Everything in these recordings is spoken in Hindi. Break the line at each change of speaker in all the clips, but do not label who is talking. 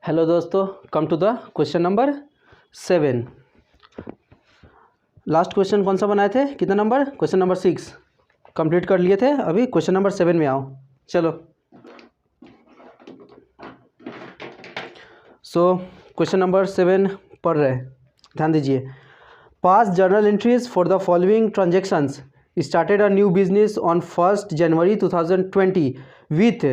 हेलो दोस्तों, come to the question number 7। Last question कौन सा बनाए थे? कितना नंबर? क्वेश्चन नंबर 6 कंप्लीट कर लिए थे। अभी क्वेश्चन नंबर 7 में आओ। चलो क्वेश्चन नंबर 7 पढ़ रहे हैं, ध्यान दीजिए। पास journal entries for the following transactions started a new business on 1 January 2020 with,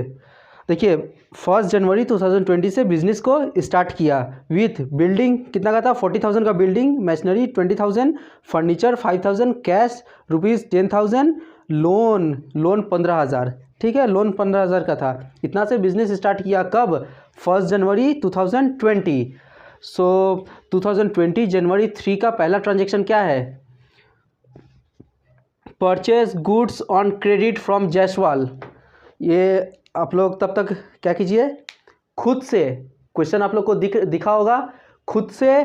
देखिए 1 जनवरी 2020 से बिजनेस को स्टार्ट किया विथ बिल्डिंग कितना का था? 40,000 का building, machinery 20,000, furniture 5,000, cash ₹10,000, loan 15,000। ठीक है, लोन 15,000 का था। इतना से बिजनेस स्टार्ट किया कब? 1 जनवरी 2020। 2020 जनवरी 3 का पहला ट्रांजेक्शन क्या है? Purchase goods on credit from Jaiswal. ये आप लोग तब तक क्या कीजिए, खुद से क्वेश्चन आप लोग को दिखा होगा, खुद से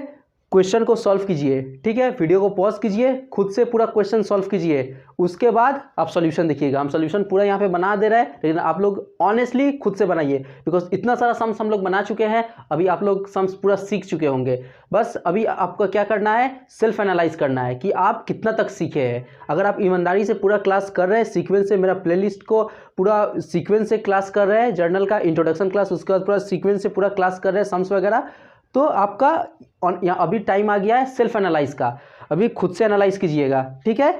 क्वेश्चन को सॉल्व कीजिए। ठीक है, वीडियो को पॉज कीजिए, खुद से पूरा क्वेश्चन सॉल्व कीजिए, उसके बाद आप सॉल्यूशन देखिएगा। हम सॉल्यूशन पूरा यहाँ पे बना दे रहे हैं, लेकिन आप लोग ऑनेस्टली खुद से बनाइए, बिकॉज इतना सारा सम्स हम लोग बना चुके हैं। अभी आप लोग सम्स पूरा सीख चुके होंगे। बस अभी आपको क्या करना है, सेल्फ एनालाइज करना है कि आप कितना तक सीखे हैं। अगर आप ईमानदारी से पूरा क्लास कर रहे हैं, सीक्वेंस से मेरा प्लेलिस्ट को पूरा सीक्वेंस से क्लास कर रहे हैं, जर्नल का इंट्रोडक्शन क्लास, उसके बाद पूरा सीक्वेंस से पूरा क्लास कर रहे हैं, सम्स वगैरह, तो आपका यहाँ अभी टाइम आ गया है सेल्फ एनालाइज का। अभी खुद से एनालाइज कीजिएगा। ठीक है,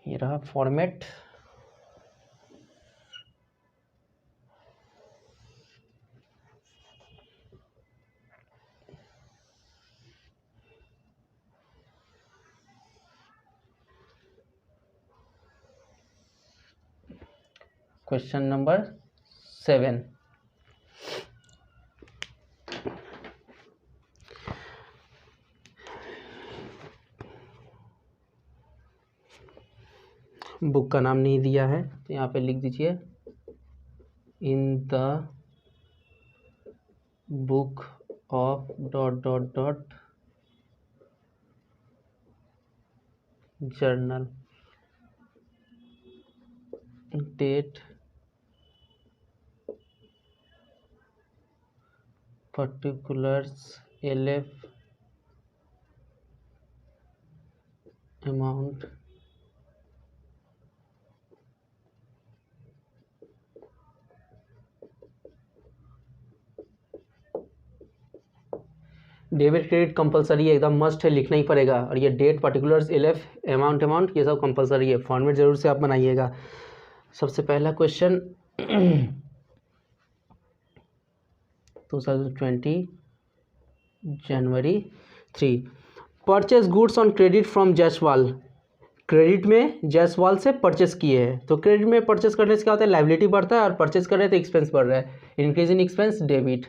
ये रहा फॉर्मेट। Question number 7। बुक का नाम नहीं दिया है तो यहाँ पे लिख दीजिए in the book of dot dot dot journal date particulars LF amount debit credit compulsory है, एकदम मस्ट है, लिखना ही पड़ेगा। और ये डेट, पर्टिकुलर्स, LF, अमाउंट ये सब कंपलसरी है। फॉर्मेट जरूर से आप बनाइएगा। सबसे पहला question 2020 January 3, purchase goods on credit from Jaiswal. Credit में जायसवाल से परचेस किए हैं, तो क्रेडिट में परचेस करने से क्या होता है, लायबिलिटी बढ़ता है, और परचेस कर रहे हैं तो एक्सपेंस बढ़ रहा है। Increase in expense, debit.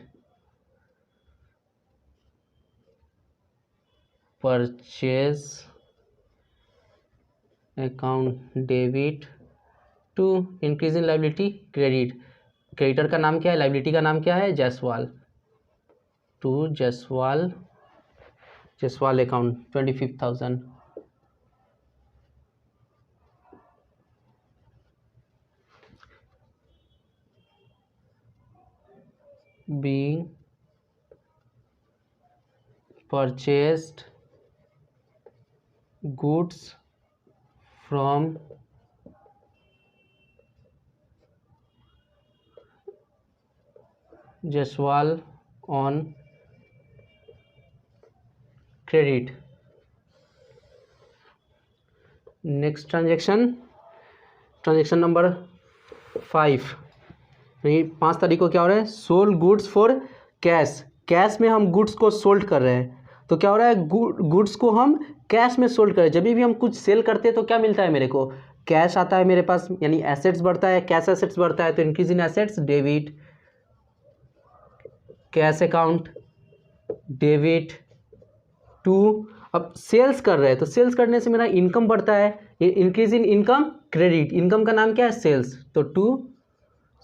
Purchase account debit to increase in liability credit. Creditor का नाम क्या है, लायबिलिटी का नाम क्या है, Jaiswal, to Jaiswal account 25,000। being purchased goods from Jaiswal on credit। Next transaction number 5। नहीं, 5 तारीख को क्या हो रहा है, sold goods for cash. Cash में हम गुड्स को सोल्ड कर रहे हैं, तो क्या हो रहा है, गुड्स को हम कैश में सोल्ड कर रहे हैं। जब भी हम कुछ सेल करते हैं तो क्या मिलता है मेरे को, कैश आता है मेरे पास, यानी एसेट्स बढ़ता है, कैश एसेट्स बढ़ता है, तो increase in assets, debit. Cash account debit to, अब सेल्स कर रहे हैं तो सेल्स करने से मेरा इनकम बढ़ता है, increase in income, credit. Income का नाम क्या है, सेल्स, तो टू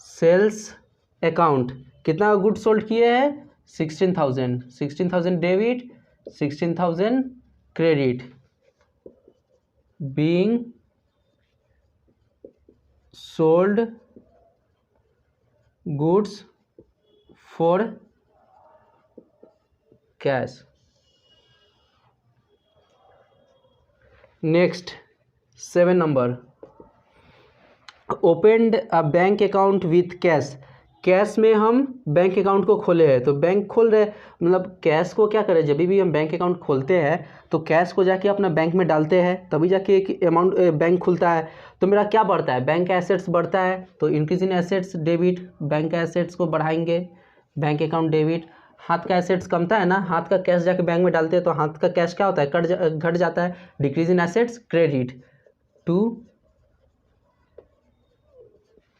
सेल्स अकाउंट। कितना गुड सोल्ड किए हैं, 16,000 debit, 16,000 credit. Being sold goods for cash. Next 7 number, opened a bank account with cash. Cash में हम बैंक अकाउंट को खोले हैं, तो बैंक खोल रहे, मतलब कैश को क्या करें, जब भी हम बैंक अकाउंट खोलते हैं तो कैश को जाके अपना बैंक में डालते हैं, तभी जाके एक अमाउंट बैंक खुलता है। तो मेरा क्या बढ़ता है, बैंक एसेट्स बढ़ता है, तो increase in assets debit, bank assets को बढ़ाएंगे, बैंक अकाउंट डेबिट। हाथ का एसेट्स कमता है ना, हाथ का कैश जाके बैंक में डालते हैं तो हाथ का कैश क्या होता है, घट जाता है, decrease in assets credit to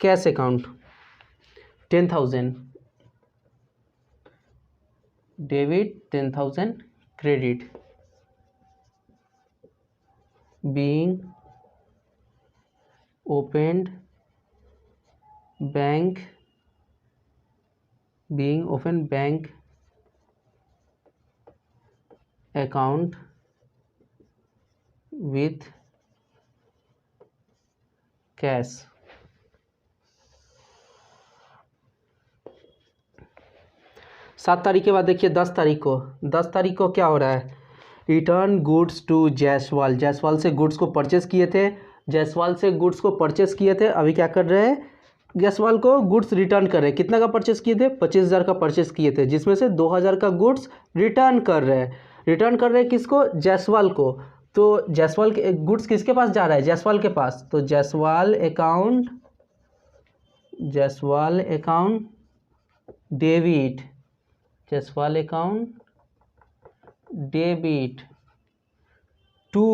cash account 10,000 debit 10,000 credit. Being opened bank account with cash. 7 तारीख के बाद देखिए 10 तारीख को क्या हो रहा है, return goods to Jaiswal. Jaiswal से गुड्स को परचेस किए थे, अभी क्या कर रहे हैं, जायसवाल को गुड्स रिटर्न कर रहे हैं। कितना का परचेस किए थे, 25,000 का परचेस किए थे, जिसमें से 2,000 का गुड्स रिटर्न कर रहे हैं किसको, जायसवाल को। तो जायसवाल के गुड्स किसके पास जा रहा है, जायसवाल के पास, तो Jaiswal account debit, Jaiswal account debit to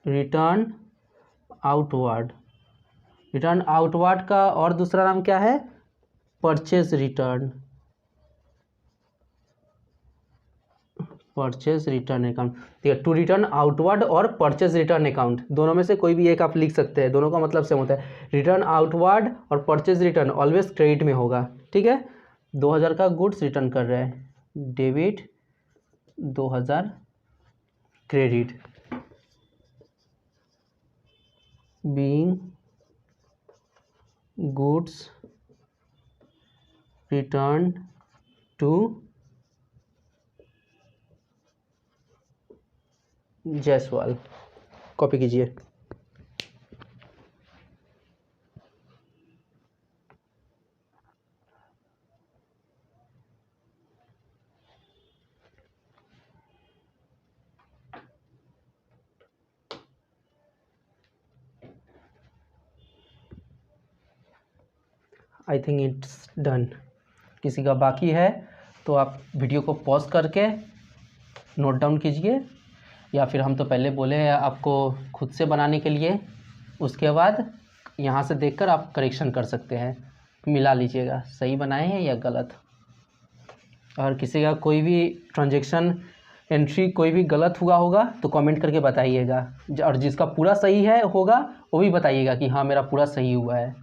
return outward. Return outward का और दूसरा नाम क्या है, परचेज रिटर्न अकाउंट। ठीक है, टू रिटर्न आउटवर्ड और परचेज रिटर्न अकाउंट, दोनों में से कोई भी एक आप लिख सकते हैं, दोनों का मतलब सेम होता है। रिटर्न आउटवर्ड और परचेज रिटर्न ऑलवेज क्रेडिट में होगा। ठीक है, 2,000 का गुड्स रिटर्न कर रहे हैं, debit 2,000 credit. Being goods return to Jaiswal. Copy कीजिए। I think it's done. किसी का बाकी है तो आप वीडियो को पॉज करके नोट डाउन कीजिए, या फिर हम तो पहले बोले हैं आपको खुद से बनाने के लिए, उसके बाद यहाँ से देखकर आप करेक्शन कर सकते हैं, मिला लीजिएगा सही बनाए हैं या गलत। और किसी का कोई भी ट्रांजैक्शन एंट्री कोई भी गलत हुआ होगा तो कमेंट करके बताइएगा, और जिसका पूरा सही है होगा वो भी बताइएगा कि हाँ मेरा पूरा सही हुआ है।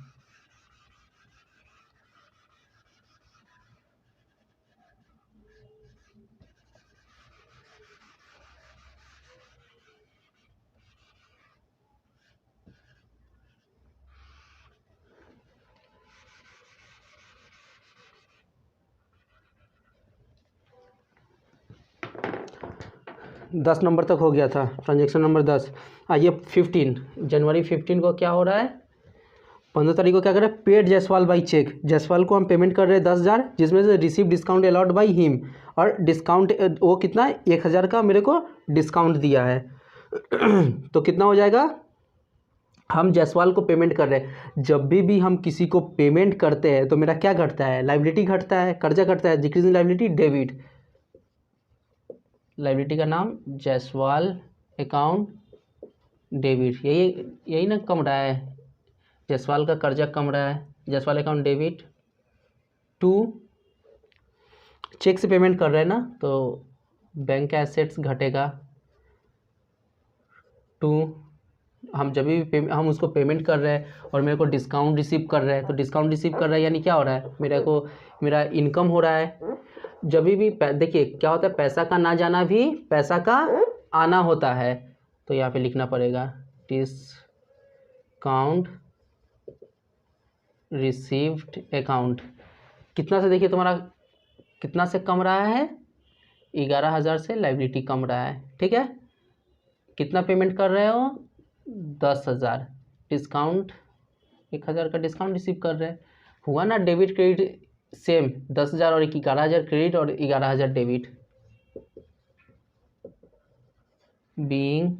दस नंबर तक हो गया था, ट्रांजैक्शन नंबर 10। आइए 15 जनवरी 15 को क्या हो रहा है, 15 तारीख को क्या कर रहे हैं, paid Jaiswal by cheque. Jaiswal को हम पेमेंट कर रहे हैं 10,000, जिसमें से receive discount allowed by him, और डिस्काउंट वो कितना, 1,000 का मेरे को डिस्काउंट दिया है। तो कितना हो जाएगा, हम जायसवाल को पेमेंट कर रहे हैं। जब भी हम किसी को पेमेंट करते हैं तो मेरा क्या घटता है, लाइबिलिटी घटता है, कर्जा घटता है, decrease in liability debit. Liability का नाम जायसवाल अकाउंट डेबिट, यही ना कम रहा है, जायसवाल का कर्जा कम रहा है, Jaiswal account debit to cheque से पेमेंट कर रहे हैं ना, तो बैंक का एसेट्स घटेगा टू, हम जब भी हम उसको पेमेंट कर रहे हैं और मेरे को डिस्काउंट रिसीव कर रहे हैं, तो डिस्काउंट रिसीव कर रहा है यानी क्या हो रहा है, मेरा इनकम हो रहा है। जब भी देखिए क्या होता है, पैसा का ना जाना भी पैसा का आना होता है, तो यहाँ पे लिखना पड़ेगा डिस्काउंट रिसीव्ड अकाउंट कितना से, देखिए तुम्हारा कितना से कम रहा है, 11,000 से लाइबिलिटी कम रहा है, ठीक है। कितना पेमेंट कर रहे हो, 10,000, डिस्काउंट 1,000 का डिस्काउंट रिसीव कर रहे हैं, हुआ ना डेबिट क्रेडिट सेम, 10,000 और 11,000 क्रेडिट और 11,000 debit. Being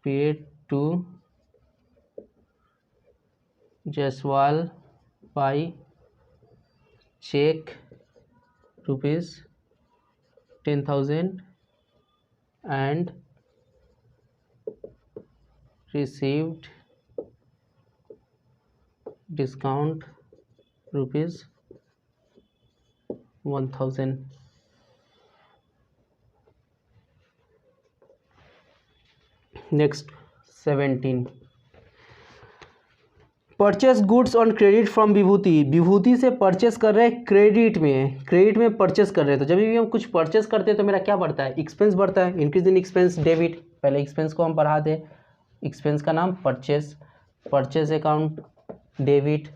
paid to Jaiswal by cheque ₹10,000 and received discount ₹1,000। Next 17, purchase goods on credit from Vibhuti. Vibhuti से परचेस कर रहे हैं क्रेडिट में परचेस कर रहे हैं। तो जब भी हम कुछ परचेस करते हैं तो मेरा क्या बढ़ता है, एक्सपेंस बढ़ता है, इंक्रीज इन एक्सपेंस डेबिट। पहले एक्सपेंस को हम बढ़ा दें, एक्सपेंस का नाम परचेस अकाउंट डेबिट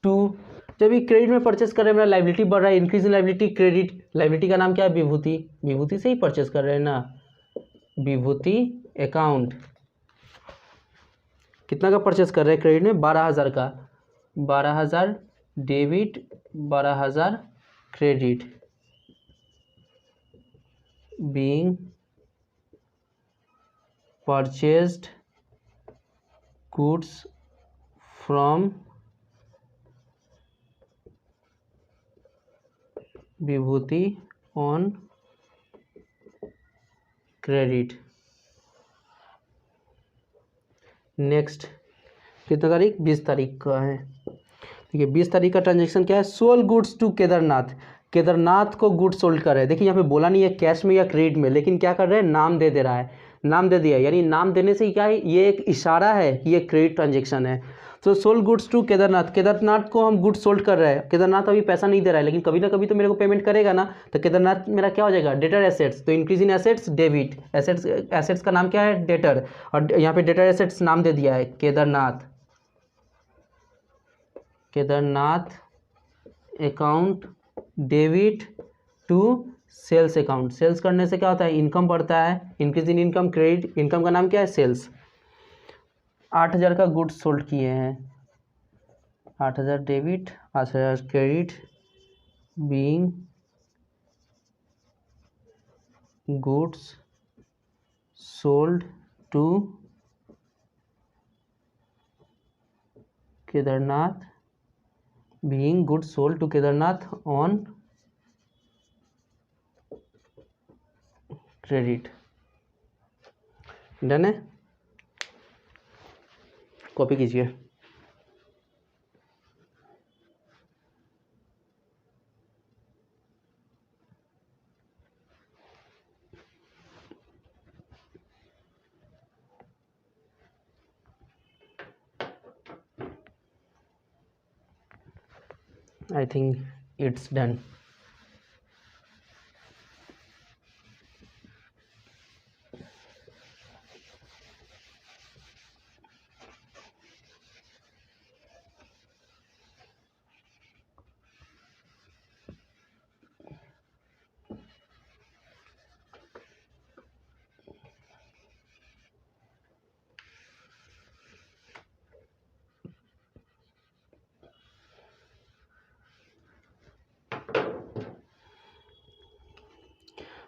टू। जब भी क्रेडिट में परचेस कर रहे हैं मेरा लाइबिलिटी बढ़ रहा है, increase in liability credit. Liability का नाम क्या है, विभूति से ही परचेस कर रहे हैं ना, विभूति अकाउंट। कितना का परचेस कर रहे हैं क्रेडिट में, 12,000 का, 12,000 debit 12,000 credit. Being purchased goods from Vibhuti on credit. Next कितना तारीख, 20 तारीख का है, ठीक है। 20 तारीख का ट्रांजेक्शन क्या है, सोल्ड गुड्स टू केदारनाथ को गुड्स सोल्ड कर रहे हैं। देखिए यहाँ पे बोला नहीं है कैश में या क्रेडिट में, लेकिन क्या कर रहे हैं, नाम दे रहा है, नाम दे दिया, यानी नाम देने से क्या है, ये एक इशारा है कि ये क्रेडिट ट्रांजेक्शन है। तो सोल्ड गुड्स टू केदारनाथ को हम गुड्स सोल्ड कर रहे हैं। केदारनाथ अभी पैसा नहीं दे रहा है, लेकिन कभी ना कभी तो मेरे को पेमेंट करेगा ना, तो केदारनाथ मेरा क्या हो जाएगा, डेटर एसेट्स। तो increase in assets debit, assets का नाम क्या है, डेटर, और यहाँ पे डेटर एसेट्स नाम दे दिया है Kedarnath account debit to sales account. Sales करने से क्या होता है, इनकम बढ़ता है, increase in income credit, income का नाम क्या है, सेल्स। 8,000 का गुड्स सोल्ड किए हैं, 8,000 debit 8,000 credit. Being goods sold to Kedarnath, being goods sold to Kedarnath on credit. Done है, कॉपी कीजिए। I think it's done.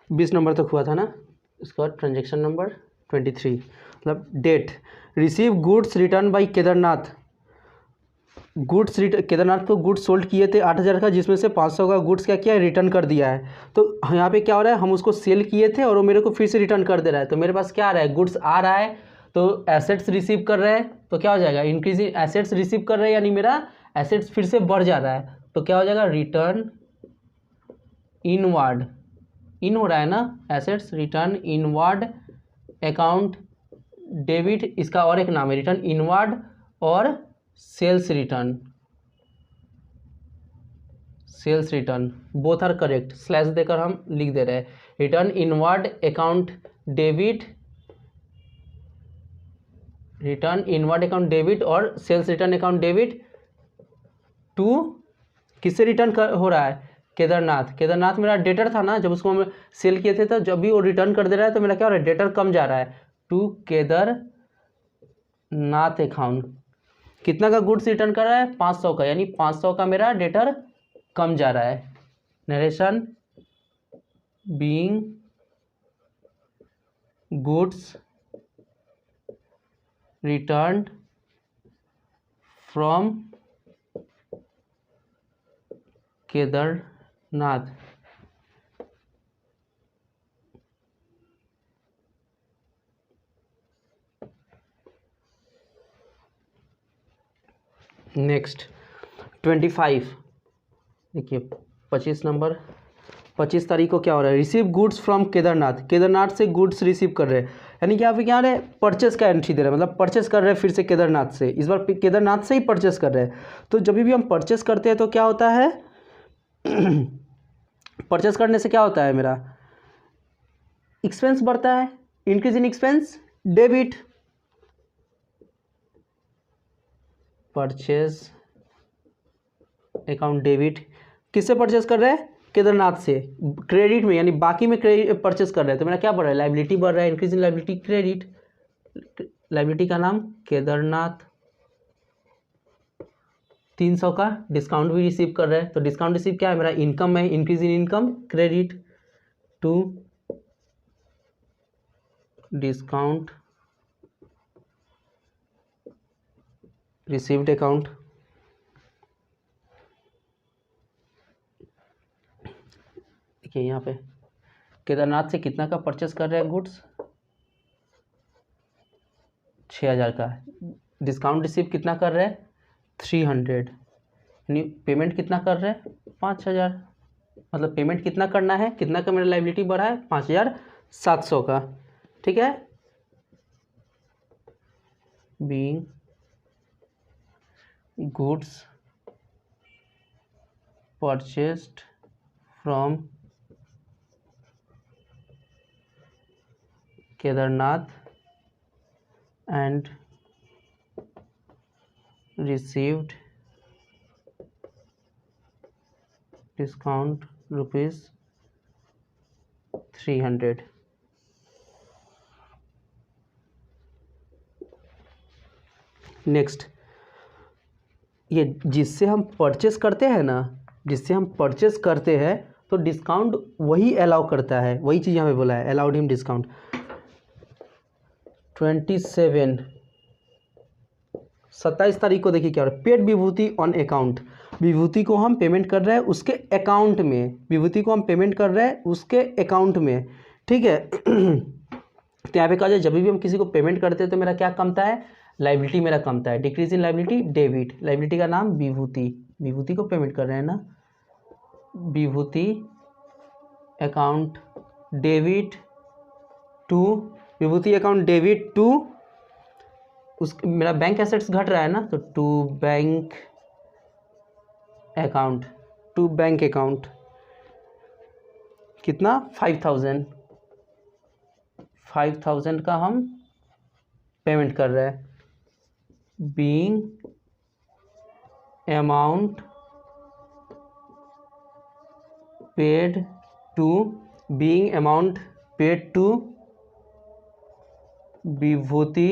बीस नंबर तक हुआ था ना, इसके बाद ट्रांजेक्शन नंबर 23, मतलब date, receive goods return by Kedarnath. Kedarnath को गुड्स सोल्ड किए थे 8,000 का, जिसमें से 500 का गुड्स क्या किया है, रिटर्न कर दिया है। तो यहाँ पे क्या हो रहा है, हम उसको सेल किए थे और वो मेरे को फिर से रिटर्न कर दे रहा है। तो मेरे पास क्या आ रहा है, गुड्स आ रहा है, तो एसेट्स रिसीव कर रहे हैं, तो क्या हो जाएगा, इंक्रीज इन एसेट्स रिसीव कर रहे हैं, यानी मेरा एसेट्स फिर से बढ़ जा रहा है। तो क्या हो जाएगा, रिटर्न इनवर्ड, इन हो रहा है ना, assets return inward account debit, इसका और एक नाम है रिटर्न इनवर्ड, और sales return both are correct. Slash देकर हम लिख दे रहे हैं, return inward account debit, return inward account debit और sales return account debit to किससे रिटर्न हो रहा है, केदारनाथ। केदारनाथ मेरा डेटर था ना, जब उसको हम सेल किए थे तो जब भी वो रिटर्न कर दे रहा है तो मेरा क्या हो रहा है, डेटर कम जा रहा है, टू केदारनाथ अकाउंट। कितना का गुड्स रिटर्न कर रहा है, 500 का, यानी 500 का मेरा डेटर कम जा रहा है। Narration being goods return from Kedarnath. Next 25, देखिए 25 नंबर, 25 तारीख को क्या हो रहा है, receive goods from Kedarnath. Kedarnath से गुड्स रिसीव कर रहे हैं, यानी कि यहाँ पे क्या है, परचेस का एंट्री दे रहा है, मतलब परचेस कर रहे हैं फिर से केदारनाथ से, इस बार केदारनाथ से ही परचेस कर रहे हैं। तो जब भी हम परचेस करते हैं तो क्या होता है परचेस करने से क्या होता है, मेरा एक्सपेंस बढ़ता है, increase in expense, debit. Purchase account debit, किससे परचेस कर रहे हैं, केदारनाथ से। क्रेडिट में यानी बाकी में परचेस कर रहे हैं तो मेरा क्या बढ़ रहा है, लाइबिलिटी बढ़ रहा है, increase in liability credit. Liability का नाम केदारनाथ। 300 का डिस्काउंट भी रिसीव कर रहे हैं, तो डिस्काउंट रिसीव क्या है, मेरा इनकम है, increase in income credit to discount received account. देखिए यहाँ पे केदारनाथ से कितना का परचेस कर रहे हैं गुड्स, 6000 का। डिस्काउंट रिसीव कितना कर रहे हैं, 300, यानी पेमेंट कितना कर रहे हैं, 5000। मतलब पेमेंट कितना करना है, कितना का मेरा लाइबिलिटी बढ़ा है, 5700 का। ठीक है, being goods purchased from Kedarnath and received discount ₹300। Next, ये जिससे हम परचेस करते हैं ना, जिससे हम परचेस करते हैं तो डिस्काउंट वही अलाउ करता है, वही चीज़ यहाँ पे बोला है, अलाउड हिम डिस्काउंट। 27 तारीख को देखिए क्या हो रहा है, पेड विभूति ऑन अकाउंट। विभूति को हम पेमेंट कर रहे हैं उसके अकाउंट में, विभूति को हम पेमेंट कर रहे हैं उसके अकाउंट में। ठीक है तो यहाँ पे कहा जाए जब भी हम किसी को पेमेंट करते हैं तो मेरा क्या कमता है, लाइबिलिटी मेरा कमता है, decrease in liability debit. Liability का नाम विभूति, विभूति को पेमेंट कर रहे हैं ना, Vibhuti account debit to, Vibhuti account debit to, उस मेरा बैंक एसेट्स घट रहा है ना, तो to bank account, to bank account कितना, 5000 का हम पेमेंट कर रहे हैं। Being amount paid to, being amount paid to Vibhuti,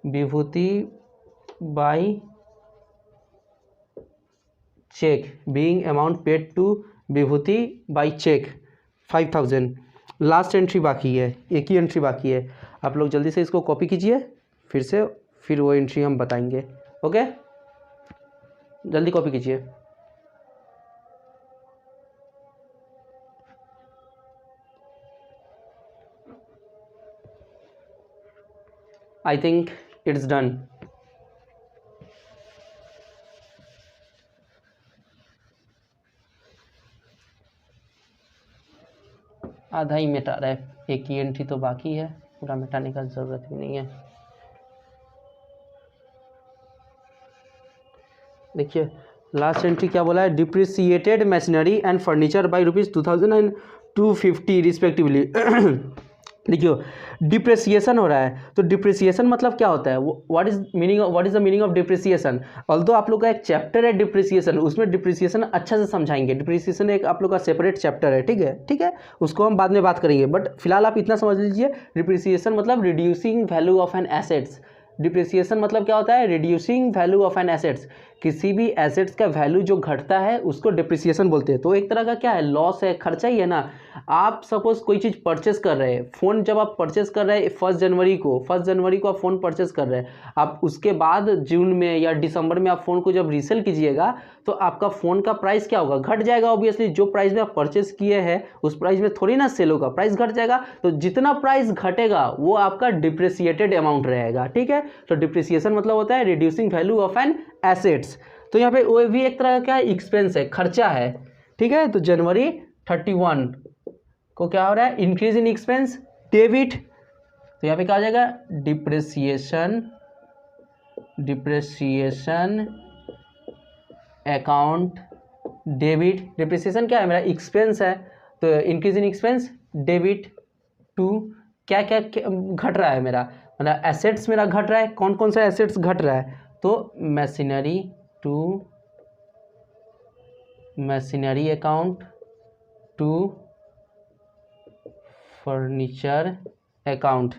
Vibhuti by cheque, being amount paid to Vibhuti by cheque 5000। Last entry बाकी है, एक ही एंट्री बाकी है, आप लोग जल्दी से इसको कॉपी कीजिए फिर से, फिर वो एंट्री हम बताएंगे। ओके, जल्दी कॉपी कीजिए। I think it's done. आधा ही मिटा रहा है, एक ही एंट्री तो बाकी है, पूरा मिटाने का ज़रूरत भी नहीं है। देखिए लास्ट एंट्री क्या बोला है, depreciated machinery and furniture by ₹2000 and 250 respectively. देखियो डिप्रेसिएशन हो रहा है, तो डिप्रेसिएशन मतलब क्या होता है, what is the meaning of depreciation. Although आप लोग का एक चैप्टर है डिप्रेसिएशन, उसमें डिप्रेसिएशन अच्छा से समझाएंगे। डिप्रेसिएशन एक आप लोग का सेपरेट चैप्टर है, ठीक है, उसको हम बाद में बात करेंगे, बट फिलहाल आप इतना समझ लीजिए, डिप्रेसिएशन मतलब reducing value of an assets. Depreciation मतलब क्या होता है, reducing value of an assets. किसी भी एसेट्स का वैल्यू जो घटता है उसको डिप्रिसिएशन बोलते हैं। तो एक तरह का क्या है, लॉस है, खर्चा ही है ना। आप सपोज कोई चीज़ परचेस कर रहे हैं, फ़ोन जब आप परचेस कर रहे हैं 1 जनवरी को आप फ़ोन परचेस कर रहे हैं, आप उसके बाद जून में या दिसंबर में आप फ़ोन को जब रीसेल कीजिएगा तो आपका फ़ोन का प्राइस क्या होगा, घट जाएगा। ऑब्वियसली जो प्राइस में आप परचेस किए हैं उस प्राइस में थोड़ी ना सेल होगा, प्राइस घट जाएगा। तो जितना प्राइस घटेगा वो आपका डिप्रिसिएटेड अमाउंट रहेगा, ठीक है। तो डिप्रिसिएशन मतलब होता है reducing value of an assets. तो यहाँ पे वो भी एक तरह का क्या है, एक्सपेंस है, खर्चा है, ठीक है। तो जनवरी 31 को क्या हो रहा है, इंक्रीज इन एक्सपेंस, डेबिट। तो यहाँ पे क्या आ जाएगा, डिप्रेसिएशन अकाउंट डेबिट। डिप्रेसिएशन क्या है, मेरा एक्सपेंस है, तो increase in expense debit to क्या क्या घट रहा है मेरा, मतलब एसेट्स मेरा घट रहा है। कौन कौन सा एसेट्स घट रहा है, तो machinery to machinery account to furniture account.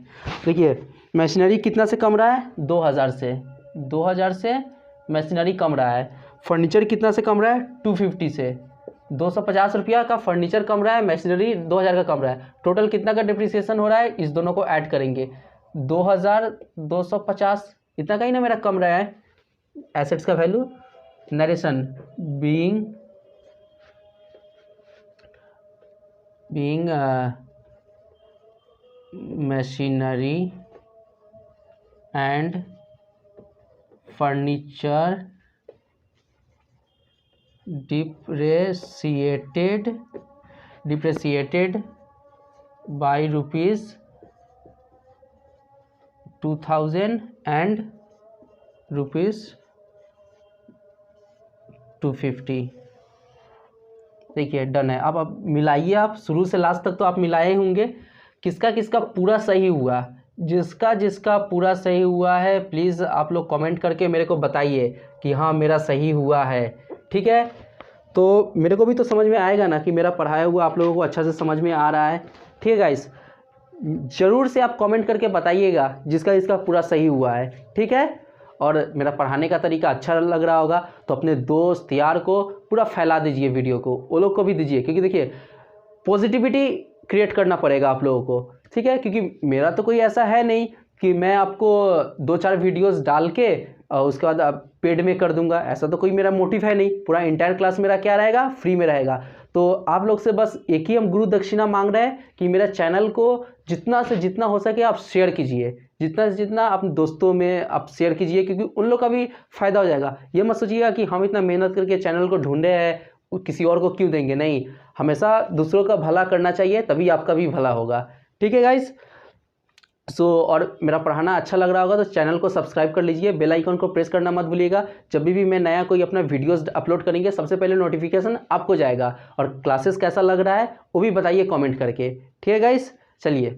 देखिए मशीनरी कितना से कम रहा है, 2000 से मशीनरी कम रहा है। फर्नीचर कितना से कम रहा है, 250 से, 250 रुपया का फर्नीचर कम रहा है, मशीनरी 2000 का कम रहा है। टोटल कितना का डिप्रिसिएशन हो रहा है, इस दोनों को ऐड करेंगे, 2250 इतना का ही ना मेरा कम रहा है एसेट्स का value. Narration being machinery and furniture depreciated by ₹2000 and ₹250। देखिए डन है। अब आप मिलाइए, आप शुरू से लास्ट तक तो आप मिलाए होंगे, किसका किसका पूरा सही हुआ। जिसका जिसका पूरा सही हुआ है प्लीज़ आप लोग कमेंट करके मेरे को बताइए कि हाँ मेरा सही हुआ है, ठीक है। तो मेरे को भी तो समझ में आएगा ना कि मेरा पढ़ाया हुआ आप लोगों को अच्छा से समझ में आ रहा है, ठीक है गाइस। ज़रूर से आप कमेंट करके बताइएगा जिसका जिसका पूरा सही हुआ है, ठीक है। और मेरा पढ़ाने का तरीका अच्छा लग रहा होगा तो अपने दोस्त यार को पूरा फैला दीजिए, वीडियो को वो लोग को भी दीजिए, क्योंकि देखिए पॉजिटिविटी क्रिएट करना पड़ेगा आप लोगों को, ठीक है। क्योंकि मेरा तो कोई ऐसा है नहीं कि मैं आपको 2-4 वीडियोस डाल के उसके बाद पेड में कर दूंगा, ऐसा तो कोई मेरा मोटिव है नहीं। पूरा इंटायर क्लास मेरा क्या रहेगा, फ्री में रहेगा। तो आप लोग से बस एक ही हम गुरु दक्षिणा मांग रहे हैं कि मेरा चैनल को जितना से जितना हो सके आप शेयर कीजिए, जितना से जितना अपने दोस्तों में आप शेयर कीजिए, क्योंकि उन लोग का भी फ़ायदा हो जाएगा। ये मत सोचिएगा कि हम इतना मेहनत करके चैनल को ढूंढे हैं किसी और को क्यों देंगे, नहीं, हमेशा दूसरों का भला करना चाहिए, तभी आपका भी भला होगा, ठीक है गाइस। और मेरा पढ़ाना अच्छा लग रहा होगा तो चैनल को सब्सक्राइब कर लीजिए, बेल आइकन को प्रेस करना मत भूलिएगा। जब भी मैं नया कोई अपना वीडियोस अपलोड करेंगे सबसे पहले नोटिफिकेशन आपको जाएगा। और क्लासेस कैसा लग रहा है वो भी बताइए कमेंट करके, ठीक है गाइस। चलिए।